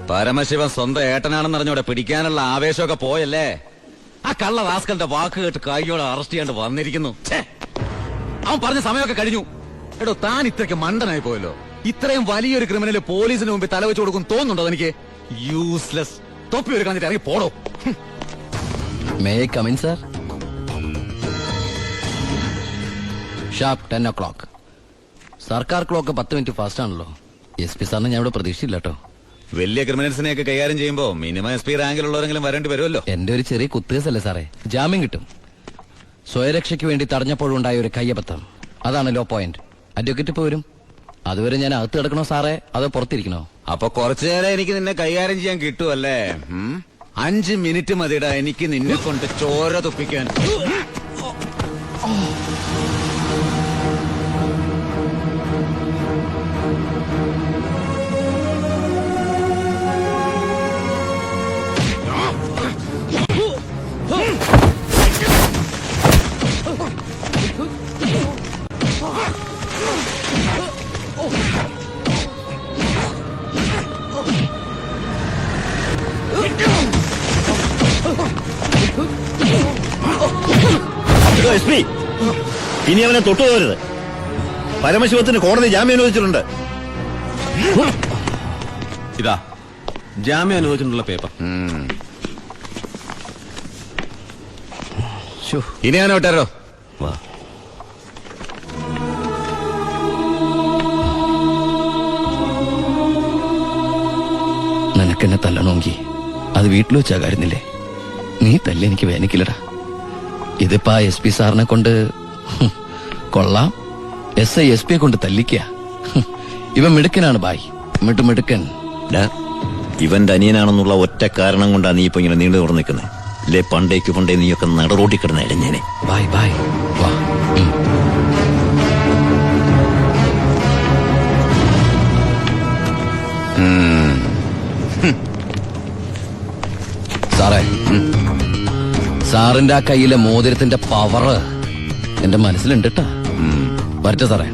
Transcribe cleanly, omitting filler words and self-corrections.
പരമശിവൻ സ്വന്തം ഏട്ടനാണെന്നറിഞ്ഞോടെ പിടിക്കാനുള്ള ആവേശമൊക്കെ പോയല്ലേ? ആ കള്ള റാസ്കലിന്റെ വാക്ക് കേട്ട് കൈയോടെ അറസ്റ്റ് ചെയ്യാണ്ട് വന്നിരിക്കുന്നു. അവൻ പറഞ്ഞ സമയമൊക്കെ കഴിഞ്ഞു. എടോ, താൻ ഇത്രയ്ക്ക് മണ്ടനായി പോയല്ലോ. ഇത്രയും വലിയൊരു ക്രിമിനല് പോലീസിന് മുമ്പിൽ തലവെച്ച് കൊടുക്കും തോന്നുന്നുണ്ടോ എനിക്ക്? യൂസ്ലെസ്. തൊപ്പി ഒരു കളഞ്ഞിട്ട് ഇറങ്ങി പോടോ. May I come in sir? Sharp 10 o'clock. സർക്കാർ ക്ലോക്ക് 10 മിനിറ്റ് ഫാസ്റ്റ് ആണല്ലോ. SP സാറിന് ഞാൻ ഇവിടെ പ്രതീക്ഷയില്ല കേട്ടോ. വലിയ ക്രിമിനൽസിനെയൊക്കെ കൈകാര്യം ചെയ്യുമ്പോ മിനിമം SP റാങ്കിലുള്ളവരെങ്കിലും വരേണ്ടി വരുമല്ലോ. എന്റെ ഒരു ചെറിയ കുത്തുകേസല്ലേ സാറേ, ജാമ്യം കിട്ടും. സ്വയരക്ഷയ്ക്ക് വേണ്ടി തടഞ്ഞപ്പോഴുണ്ടായ ഒരു കയ്യബദ്ധം, അതാണ് ലോ പോയിന്റ്. അഡ്വക്കേറ്റ് ഇപ്പൊ വരും. അതുവരെ ഞാൻ അകത്ത് കിടക്കണോ സാറേ, അതോ പുറത്തിരിക്കണോ? അപ്പൊ കുറച്ചു നേരം എനിക്ക് നിന്നെ കൈകാര്യം ചെയ്യാൻ കിട്ടുമല്ലേ? 5 മിനിറ്റ് മതിടാ എനിക്ക് നിന്നെ കൊണ്ട് ചോര തുപ്പിക്കാൻ. SP, ഇനി അവനെ തൊട്ടുപോകരുത്. പരമശിവത്തിന് കോടതി ജാമ്യം അനുവദിച്ചിട്ടുണ്ട്. ഇതാ ജാമ്യം അനുവദിച്ചിട്ടുള്ള പേപ്പർ. ഇനി ഞാൻ വിട്ടാരോ? വാ. നിനക്കെന്നെ തല്ലണമെങ്കിൽ അത് വീട്ടിൽ വെച്ചാ കാര്യന്നില്ലേ? നീ തല്ലി എനിക്ക് വേനിക്കില്ലടാ. ഇതിപ്പോ SP സാറിനെ കൊണ്ട് കൊള്ളാം. SI SP കൊണ്ട് തല്ലിക്ക. ഇവൻ മിടുക്കനാണ് ബായ്, മിടുക്കൻ. ഇവന്റെ അനിയനാണെന്നുള്ള ഒറ്റ കാരണം കൊണ്ടാണ് നീ ഇപ്പൊ ഇങ്ങനെ നീണ്ടു തുറന്നു നിൽക്കുന്നത്. അല്ലെ പണ്ടേ നീയൊക്കെ നടറോട്ടി കിടന്ന ഇടഞ്ഞേനെ. ബായ് ബായ് വാ. സാറേ, സാറിന്റെ ആ കയ്യിലെ മോതിരത്തിന്റെ പവറ് എന്റെ മനസ്സിലുണ്ട് കേട്ടാ. വരട്ടെ സാറേ.